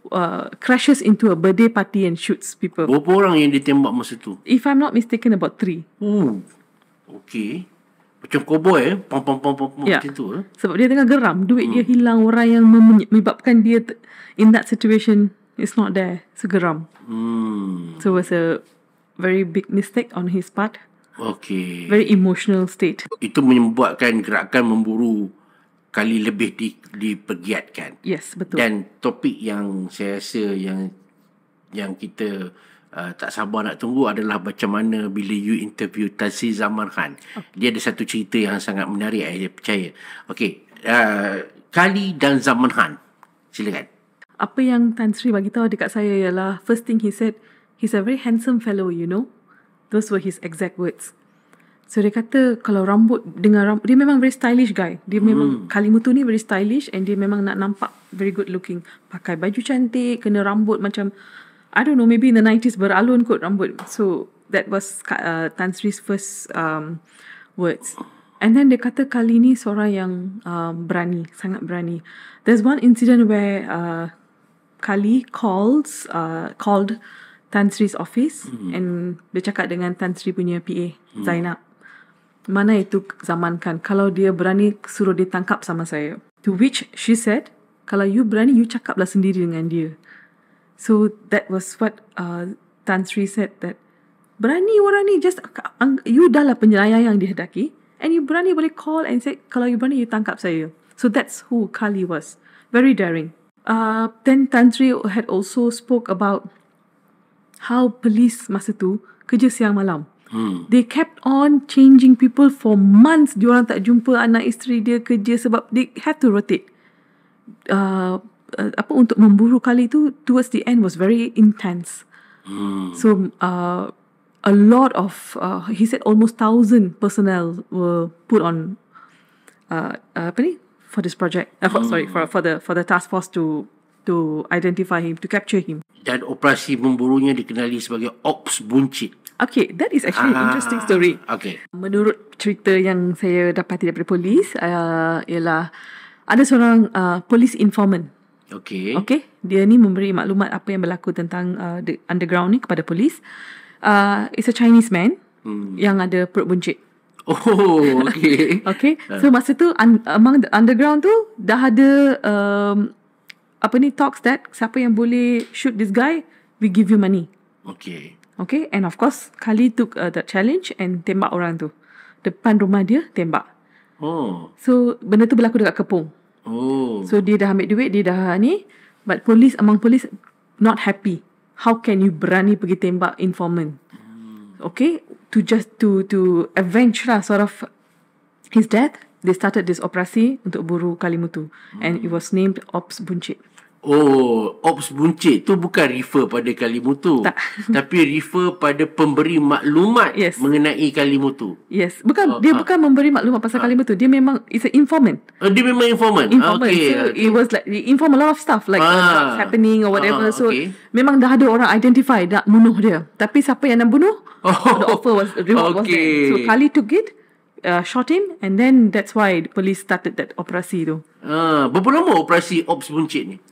crashes into a birthday party and shoots people. Berapa orang yang ditembak masa tu? If I'm not mistaken, about 3. Okay. Macam cowboy pam macam tu Sebab dia tengah geram, duit dia hilang, orang yang menyebabkan dia in that situation is not there. So geram. So it was a very big mistake on his part. Okay. Very emotional state. Itu membuatkan gerakan memburu Kali lebih dipergiatkan. Yes, betul. Dan topik yang saya rasa yang kita tak sabar nak tunggu adalah macam mana bila you interview Sri Zaman Khan. Dia ada satu cerita yang sangat menarik, saya percaya. Okay, Kali dan Zaman Khan, silakan. Apa yang Tan Sri bagi tahu dekat saya ialah, first thing he said, he's a very handsome fellow, you know. Those were his exact words. So dia kata kalau dia memang very stylish guy. Dia memang Kalimuthu ni very stylish and dia memang nak nampak very good looking. Pakai baju cantik, kena rambut macam, I don't know, maybe in the 90s beralun kot rambut. So that was Tan Sri's first words. And then dia kata Kali ni seorang yang berani, sangat berani. There's one incident where Kali called Tan Sri's office and dia cakap dengan Tan Sri punya PA, Zainab, mana itu Zaman Khan, kalau dia berani suruh dia tangkap sama saya. To which she said, kalau you berani, you cakaplah sendiri dengan dia. So that was what Tan Sri said, that berani orang ni, just you dah lah penjenayah yang dihadaki, and you berani boleh call and say, kalau you berani, you tangkap saya. So that's who Kali was. Very daring. Then Tan Sri had also spoke about how police masa tu kerja siang malam. They kept on changing people for months. Diorang tak jumpa anak isteri dia kerja sebab they have to rotate. Untuk memburu kali tu towards the end was very intense. So a lot of he said almost 1,000 personnel were put on for this project. For the task force to identify him, to capture him. Dan operasi memburunya dikenali sebagai Ops Buncit. Okay, that is actually an interesting story. Okay. Menurut cerita yang saya dapati daripada polis, ialah ada seorang police informant. Okay. Okay, dia ni memberi maklumat apa yang berlaku tentang the underground ni kepada polis. It's a Chinese man yang ada perut buncit. Oh, okay. Okay, so masa tu among the underground tu dah ada talks that siapa yang boleh shoot this guy, we give you money. Okay. Okay, and of course Kali took that challenge and tembak orang tu depan rumah dia, tembak. Oh. So benda tu berlaku dekat Kepong. Oh. So dia dah ambil duit, dia dah ni, but among police not happy. How can you berani pergi tembak informant? Okay, to avenge lah sort of his death, they started this operasi untuk buru Kalimuthu, and it was named Ops Buncit. Oh, Ops Buncit tu bukan refer pada Kalimuthu, Tak. tapi refer pada pemberi maklumat Yes. mengenai Kalimuthu. Yes, bukan dia bukan memberi maklumat pasal Kalimuthu, dia memang is an informant. Dia memang informant. Okay, so it was like they inform a lot of stuff like what's happening or whatever. So memang dah ada orang identify nak bunuh dia. Tapi siapa yang nak bunuh? The offer reward was there. So Kali took it, shot him, and then that's why the police started that operasi tu. Berapa lama operasi Ops Buncit ni?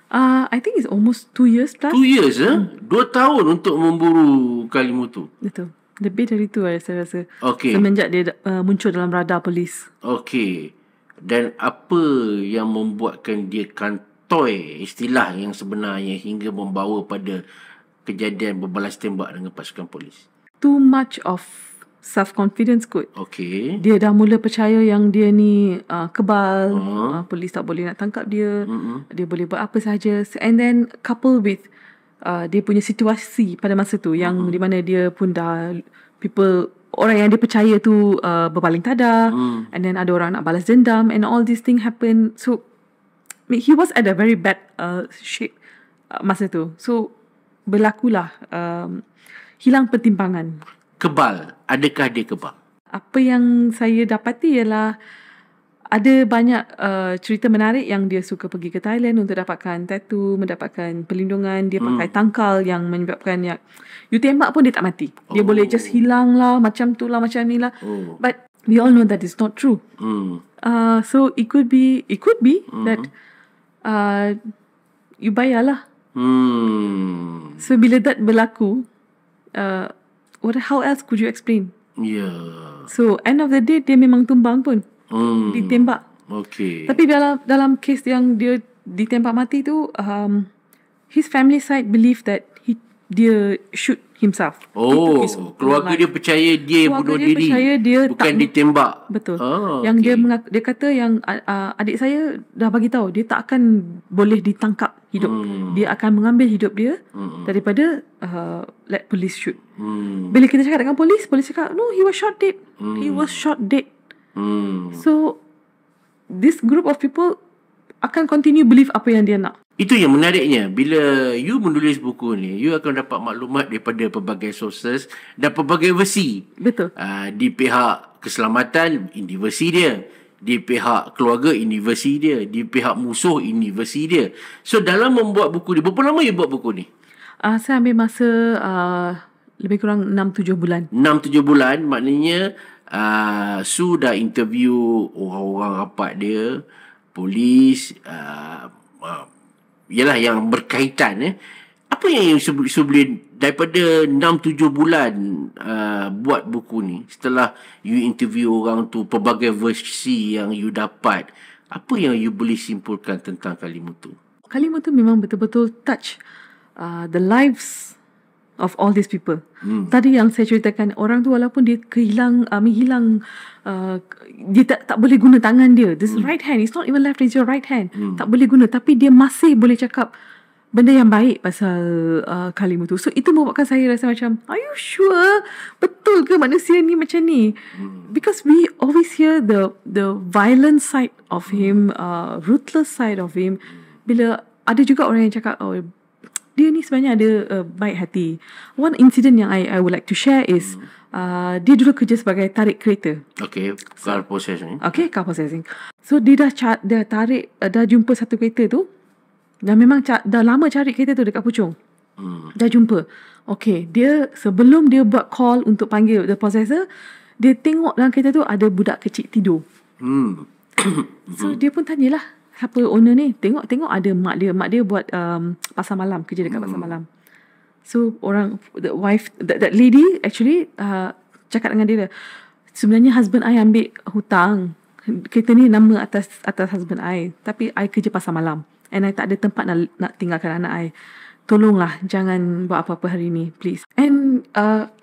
I think it's almost 2 years plus. 2 years 2 tahun untuk memburu Kalimuthu. Betul. Lebih dari tu saya rasa. Okay. Semenjak dia muncul dalam radar polis. Okay. Dan apa yang membuatkan dia kantoi istilah yang sebenarnya hingga membawa pada kejadian berbalas tembak dengan pasukan polis? Too much of self-confidence kot. Okay. Dia dah mula percaya yang dia ni kebal. Polis tak boleh nak tangkap dia. Dia boleh buat apa sahaja. And then couple with dia punya situasi pada masa tu yang di mana dia pun dah orang yang dia percaya tu berpaling tada, and then ada orang nak balas dendam, and all these things happen. So he was at a very bad shape masa tu. So berlakulah hilang pertimbangan. Kebal. Adakah dia kebal? Apa yang saya dapati ialah ada banyak cerita menarik yang dia suka pergi ke Thailand untuk dapatkan tattoo, mendapatkan perlindungan. Dia pakai tangkal yang menyebabkan you tembak pun dia tak mati. Dia boleh just hilang lah, macam tu lah, macam ni lah. But we all know that is not true. So it could be that you bayar lah. So bila that berlaku, how else could you explain? Yeah. So end of the day dia memang tumbang pun. Ditembak. Okay. Tapi dalam kes yang dia ditembak mati tu, his family side believe that dia shoot himself. Keluarga dia percaya dia bunuh diri, dia bukan ditembak. Betul. Yang dia kata yang adik saya dah bagi tahu dia tak akan boleh ditangkap hidup. Dia akan mengambil hidup dia daripada let police shoot. Bila kita cakap dengan polis cakap no, he was shot dead. He was shot dead. So this group of people akan continue believe apa yang dia nak. Itu yang menariknya. Bila you menulis buku ni, you akan dapat maklumat daripada pelbagai sources dan pelbagai versi. Betul. Di pihak keselamatan, ini versi dia. Di pihak keluarga, ini versi dia. Di pihak musuh, ini versi dia. So dalam membuat buku ni, berapa lama you buat buku ni? Saya ambil masa lebih kurang 6-7 bulan. 6-7 bulan, maknanya Su dah interview orang-orang rapat dia, polis, ialah yang berkaitan. Apa yang Su boleh daripada 6-7 bulan buat buku ni, setelah you interview orang tu, pelbagai versi yang you dapat, apa yang you boleh simpulkan tentang Kalimuthu? Kalimuthu memang betul-betul touch the lives of all these people. Tadi yang saya ceritakan, orang tu walaupun dia hilang dia tak boleh guna tangan dia. This right hand, it's not even left, it's your right hand. Tak boleh guna, tapi dia masih boleh cakap benda yang baik pasal Kalimuthu. So itu membuatkan saya rasa macam, are you sure? Betul ke manusia ni macam ni? Because we always hear the violent side of him, ruthless side of him. Bila ada juga orang yang cakap, oh, dia ni sebenarnya ada baik hati. One incident yang I would like to share is dia dulu kerja sebagai tarik kereta. Okay, car processing. Okay, car processing. So dia dah tarik, dah jumpa satu kereta tu. Dan memang dah lama cari kereta tu dekat Puchong. Dah jumpa. Okay, dia sebelum dia buat call untuk panggil the possessor, dia tengok dalam kereta tu ada budak kecil tidur. So dia pun tanyalah, siapa owner ni? Tengok ada mak dia buat pasar malam, kerja dekat pasar malam. So the wife, that lady actually cakap dengan dia, sebenarnya husband I ambil hutang. Kereta ni nama atas husband I, tapi I kerja pasar malam. And I tak ada tempat nak tinggalkan anak I. Tolonglah, jangan buat apa-apa hari ni, please. And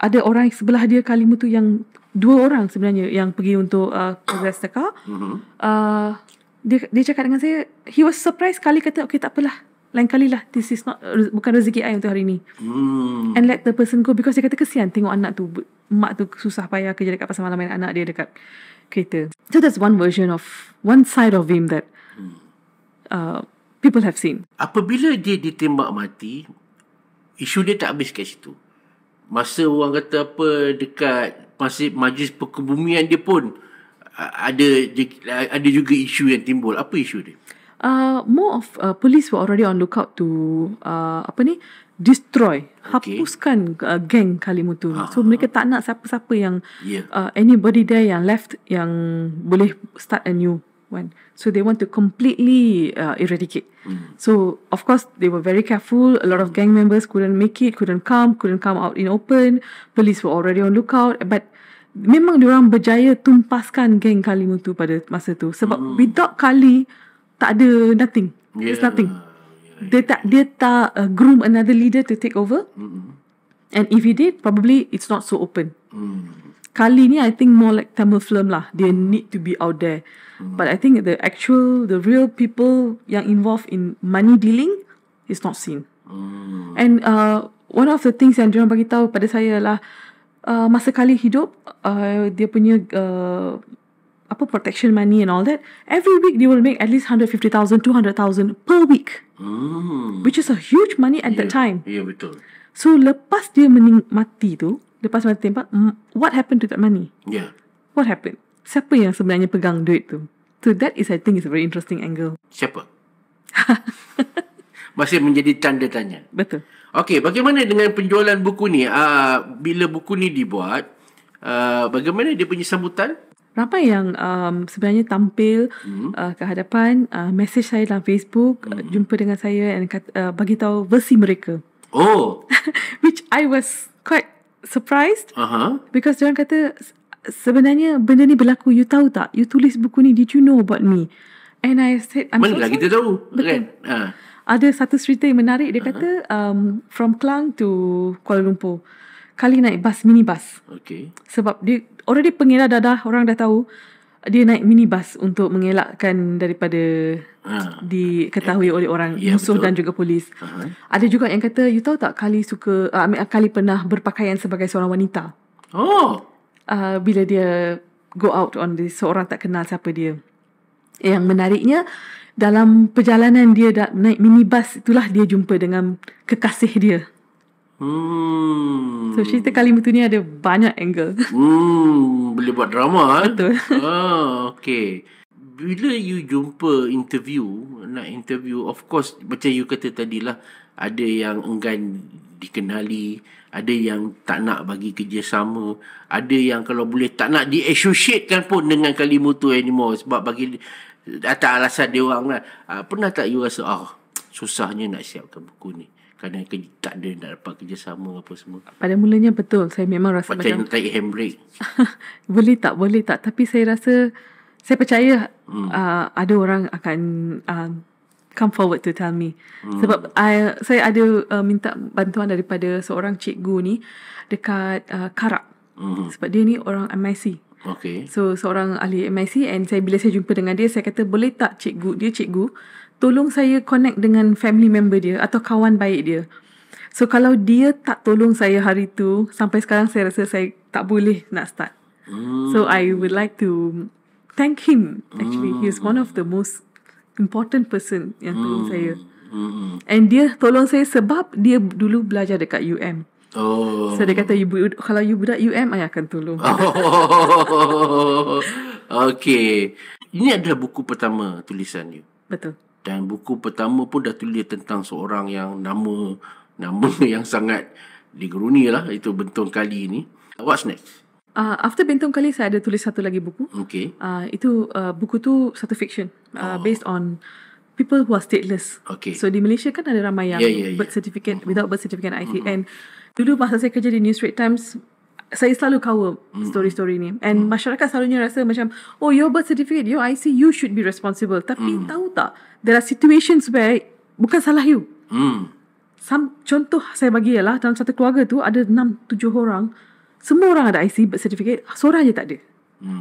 ada orang sebelah dia, Kalimuthu, yang 2 orang sebenarnya yang pergi untuk possess the car. Dia cakap dengan saya, he was surprised kali, kata, okay, tak apalah, lain kali lah, this is not, bukan rezeki I untuk hari ni. And let the person go, because dia kata kesian tengok anak tu, mak tu susah payah kerja dekat pasar malam, anak dia dekat kereta. So that's one side of him that people have seen. Apabila dia ditembak mati, isu dia tak habis kat situ. Masa orang kata apa, dekat majlis perkebumian dia pun ada juga isu yang timbul. Apa isu dia? More of police were already on lookout to destroy, hapuskan geng Kalimuthu. So mereka tak nak siapa-siapa yang anybody there yang left yang boleh start a new one. So they want to completely eradicate. So of course they were very careful. A lot of gang members couldn't make it, couldn't come out in open. Police were already on lookout, but memang diorang berjaya tumpaskan geng Kalimuthu pada masa tu. Sebab without Kali, tak ada nothing. There's nothing. Dia tak groom another leader to take over. And if he did, probably it's not so open. Kali ni I think more like Tamil film lah. They need to be out there. But I think the real people yang involved in money dealing is not seen. And one of the things yang diorang bagi tahu pada saya lah, masa Kali hidup, dia punya protection money and all that, every week they will make at least 150,000, 200,000 per week. Which is a huge money at that time. Ya, betul. So lepas dia mati tu, lepas mati tembak, what happened to that money? Yeah. What happened? Siapa yang sebenarnya pegang duit tu? So that is, I think, is a very interesting angle. Siapa? Masih menjadi tanda tanya. Betul. Okey, bagaimana dengan penjualan buku ni? Bila buku ni dibuat, bagaimana dia punya sambutan? Ramai yang sebenarnya tampil ke hadapan, message saya dalam Facebook, jumpa dengan saya and bagi tahu versi mereka. Oh. Which I was quite surprised. Because diorang kata, sebenarnya benda ni berlaku, you tahu tak? You tulis buku ni, did you know about me? And I said, I'm mana lah kita tahu. Betul. Kan? Ada satu cerita yang menarik. Dia kata from Klang to Kuala Lumpur, Kali naik minibus. Okay. Sebab dia already pengelak dah orang dah tahu dia naik minibus untuk mengelakkan daripada diketahui oleh orang, musuh dan juga polis. Ada juga yang kata, you tahu tak Kali Kali pernah berpakaian sebagai seorang wanita. Bila dia go out on this, seorang tak kenal siapa dia. Yang menariknya, dalam perjalanan dia naik minibus, itulah dia jumpa dengan kekasih dia. So cerita Kalimuthu ni ada banyak angle. Boleh buat drama. Betul. Okay. Bila you jumpa nak interview, of course macam you kata tadilah, ada yang enggan dikenali, ada yang tak nak bagi kerjasama, ada yang kalau boleh tak nak di-associatekan pun dengan Kalimuthu anymore sebab bagi atas alasan dia orang lah. Pernah tak you rasa susahnya nak siapkan buku ni kerana tak ada nak dapat kerjasama apa semua? Pada mulanya betul, saya memang rasa macam tarik handbrake. boleh tak, tapi saya rasa, saya percaya ada orang akan come forward to tell me. Sebab saya ada minta bantuan daripada seorang cikgu ni dekat Karak. Sebab dia ni orang MIC. Okay. So seorang ahli MIC, and bila saya jumpa dengan dia, saya kata, boleh tak cikgu, dia cikgu, tolong saya connect dengan family member dia atau kawan baik dia. So kalau dia tak tolong saya hari tu, sampai sekarang saya rasa saya tak boleh nak start. So I would like to thank him. Actually, he is one of the most important person yang tolong saya. And dia tolong saya sebab dia dulu belajar dekat UM. Oh. So dia kata, kalau you budak UM, I akan tolong. Okay. Ini adalah buku pertama tulisan you. Betul. Dan buku pertama pun dah tulis tentang seorang yang nama yang sangat digeruni lah. Itu Bentong Kali ni. What's next? After Bentong Kali, saya ada tulis satu lagi buku. Okay. Itu buku tu satu fiction. Based on people who are stateless. Okay. So di Malaysia kan ada ramai yang birth certificate, without birth certificate IC. And dulu masa saya kerja di New Straits Times, saya selalu cover story-story ni. And masyarakat selalunya rasa macam, oh, your birth certificate, your IC, you should be responsible. Tapi tahu tak, there are situations where bukan salah you. Contoh saya bagi ialah, dalam satu keluarga tu ada 6-7 orang. Semua orang ada IC, birth certificate, seorang je tak ada.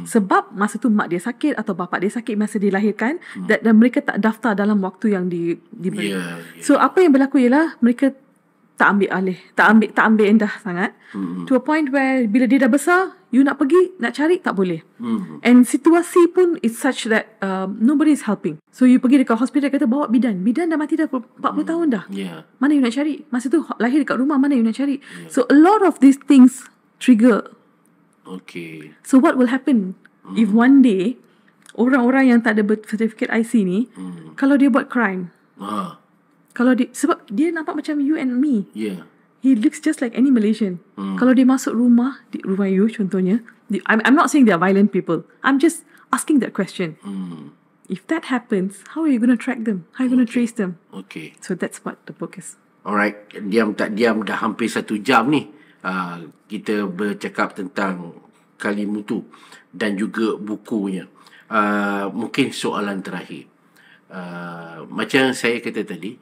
Sebab masa tu mak dia sakit atau bapak dia sakit masa dilahirkan, dan mereka tak daftar dalam waktu yang diberi. So apa yang berlaku ialah mereka tak ambil alih, tak ambil endah sangat, to a point where bila dia dah besar, you nak pergi nak cari tak boleh. And situasi pun is such that nobody is helping. So you pergi dekat hospital, kata bawa bidan dah mati dah 40 tahun dah. Mana you nak cari? Masa tu lahir dekat rumah, mana you nak cari? So a lot of these things trigger. Okay. So what will happen if one day orang-orang yang tak ada birth certificate IC ni, kalau dia buat crime, kalau dia, sebab dia nampak macam you and me. He looks just like any Malaysian. Kalau dia masuk rumah, di rumah you contohnya, I'm not saying they are violent people. I'm just asking that question. If that happens, how are you going to track them? How are you going to trace them? Okay. So that's what the book is. Alright. Diam tak diam dah hampir 1 jam ni. Kita bercakap tentang Kalimuthu dan juga bukunya. Mungkin soalan terakhir. Macam saya kata tadi,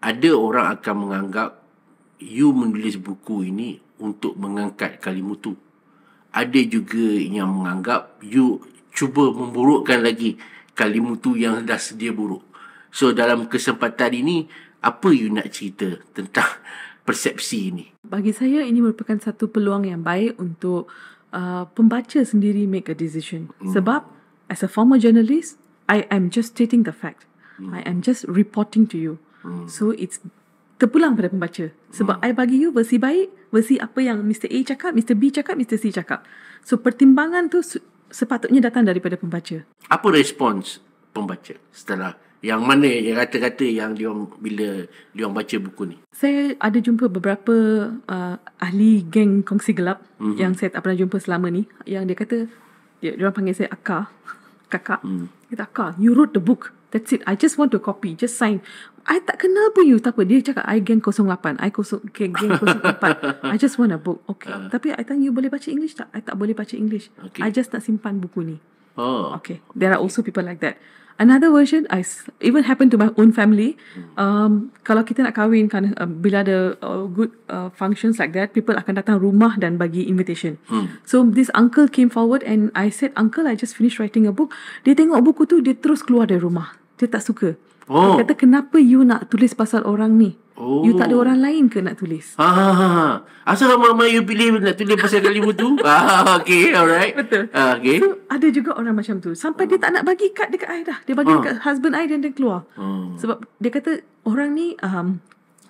ada orang akan menganggap you menulis buku ini untuk mengangkat Kalimuthu. Ada juga yang menganggap you cuba memburukkan lagi Kalimuthu yang dah sedia buruk. So dalam kesempatan ini, apa you nak cerita tentang persepsi ini? Bagi saya ini merupakan satu peluang yang baik untuk pembaca sendiri make a decision. Sebab as a former journalist, I am just stating the fact. I am just reporting to you. So it's terpulang pada pembaca. Sebab I bagi you versi baik, versi apa yang Mr. A cakap, Mr. B cakap, Mr. C cakap. So pertimbangan tu sepatutnya datang daripada pembaca. Apa respons pembaca setelah yang mana yang kata-kata yang bila diorang baca buku ni? Saya ada jumpa beberapa ahli geng kongsi gelap yang saya tak pernah jumpa selama ni, yang dia kata, diorang panggil saya kakak. Kata, Akak, you wrote the book. That's it. I just want to copy. Just sign. I tak kenal pun you. Tak apa. Dia cakap, I geng 08. Geng 04. I just want a book. Okay. Tapi I tanya, you boleh baca English tak? I tak boleh baca English. Okay. I just nak simpan buku ni. Okay. There are also people like that. Another version, I even happened to my own family. Kalau kita nak kahwin kan, bila ada good functions like that, people akan datang rumah dan bagi invitation. So this uncle came forward and I said, Uncle, I just finished writing a book. Dia tengok buku tu, dia terus keluar dari rumah. Dia tak suka. Dia kata, kenapa you nak tulis pasal orang ni? You tak ada orang lain ke nak tulis? Asal mama you pilih nak tulis pasal Kalimuthu? Okay, alright. Betul. Okay. So, ada juga orang macam tu. Sampai dia tak nak bagi kad dekat I dah. Dia bagi dekat husband I dan dia keluar. Sebab dia kata, orang ni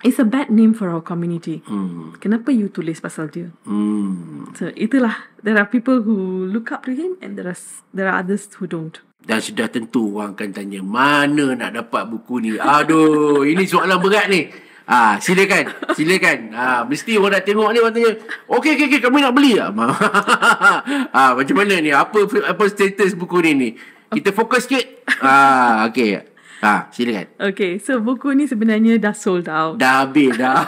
it's a bad name for our community. Kenapa you tulis pasal dia? So, itulah. There are people who look up to him and there are others who don't. Dan sudah tentu orang akan tanya, mana nak dapat buku ni? Aduh, ini soalan berat ni. Silakan. Mesti orang nak tengok ni, orang tanya, okay, kami nak beli tak? Macam mana ni? Apa status buku ni? Kita fokus sikit. Okay. Silakan. Okay, so buku ni sebenarnya dah sold out. Dah habis dah.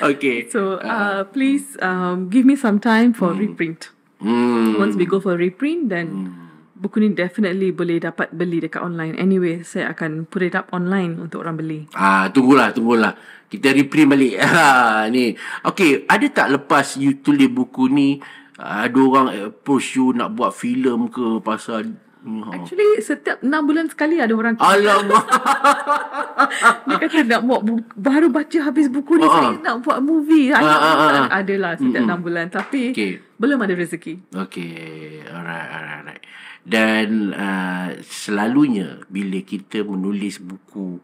Okay. So, please give me some time for reprint. Once we go for reprint, then buku ni definitely boleh dapat beli dekat online. Anyway, saya akan put it up online untuk orang beli. Tunggulah. Kita reprint balik. Ni. Okay, ada tak lepas you tulis buku ni, ada orang approach you nak buat filem ke pasal Actually setiap 6 bulan sekali ada orang Alamak. dia kata nak buat baru baca habis buku ni, saya nak buat movie. Adalah setiap 6 bulan, tapi belum ada rezeki. Okay, alright. Dan selalunya bila kita menulis buku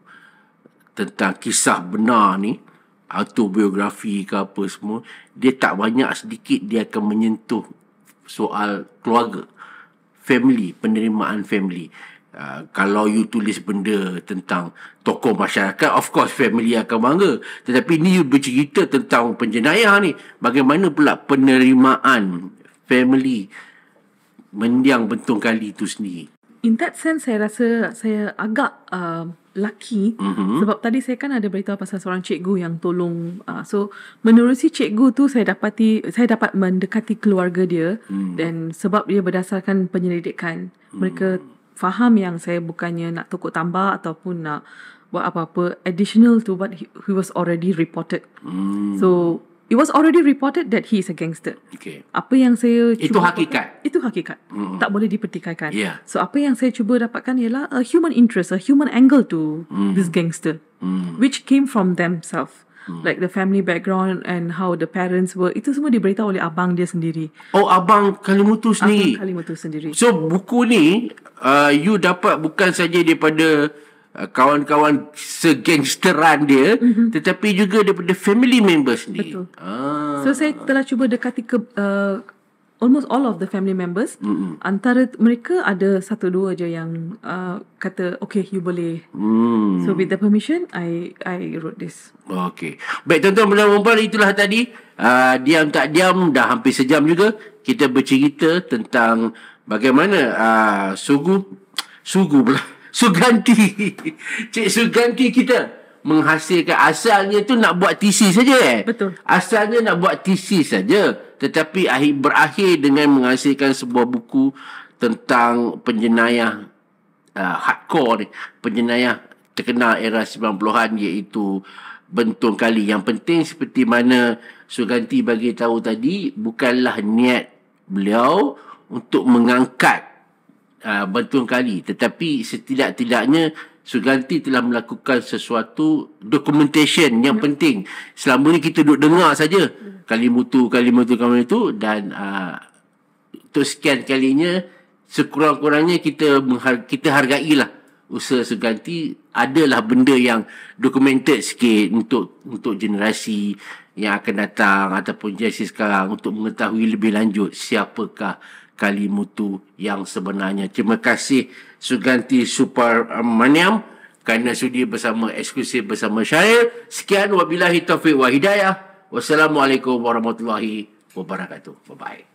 tentang kisah benar ni, autobiografi ke apa semua, dia tak banyak sedikit dia akan menyentuh soal keluarga, family, penerimaan family. Kalau you tulis benda tentang tokoh masyarakat, of course family akan bangga. Tetapi ni you bercerita tentang penjenayah ni, bagaimana pula penerimaan family mendiang Bentong Kali itu sendiri? In that sense, saya rasa saya agak lucky. Sebab tadi saya kan ada beritahu pasal seorang cikgu yang tolong. So, menerusi cikgu tu, saya dapat mendekati keluarga dia. Dan sebab dia berdasarkan penyelidikan, mereka faham yang saya bukannya nak tokok tambah ataupun nak buat apa-apa additional to what he was already reported. So, it was already reported that he is a gangster. Okay. Apa yang saya Itu hakikat. Itu hakikat. Tak boleh dipertikaikan. So apa yang saya cuba dapatkan ialah a human interest, a human angle to this gangster, which came from themselves. Like the family background and how the parents were. Itu semua diberitahu oleh abang dia sendiri. Oh, abang Kalimuthu sendiri. Abang Kalimuthu sendiri. So buku ni you dapat bukan saja daripada kawan-kawan segangsteran dia, tetapi juga daripada family members sendiri. Betul. So saya telah cuba dekati ke almost all of the family members. Antara mereka ada 1-2 je yang kata okay, you boleh. So with the permission, I wrote this. Okay. Baik tuan-tuan dan puan-puan, itulah tadi diam tak diam dah hampir sejam juga kita bercerita tentang bagaimana Suganthi Cik Suganthi kita menghasilkan, asalnya tu nak buat tesis saja. Betul. Asalnya nak buat tesis saja, tetapi berakhir dengan menghasilkan sebuah buku tentang penjenayah hardcore ni, penjenayah terkenal era 90-an, iaitu Bentong Kali. Yang penting seperti mana Suganthi bagi tahu tadi, bukanlah niat beliau untuk mengangkat Bentong Kali, tetapi setidak-tidaknya Suganthi telah melakukan sesuatu documentation yang penting. Selama ni kita duduk dengar saja Kalimuthu dan untuk sekian kalinya, sekurang-kurangnya kita hargailah usaha Suganthi. Adalah benda yang documented sikit untuk generasi yang akan datang ataupun generasi sekarang, untuk mengetahui lebih lanjut siapakah Kalimuthu yang sebenarnya. Terima kasih Suganthi Suparmaniam kerana sudi bersama eksklusif bersama Syahril. Sekian, wabillahi taufiq wa hidayah. Wassalamualaikum warahmatullahi wabarakatuh. Bye-bye.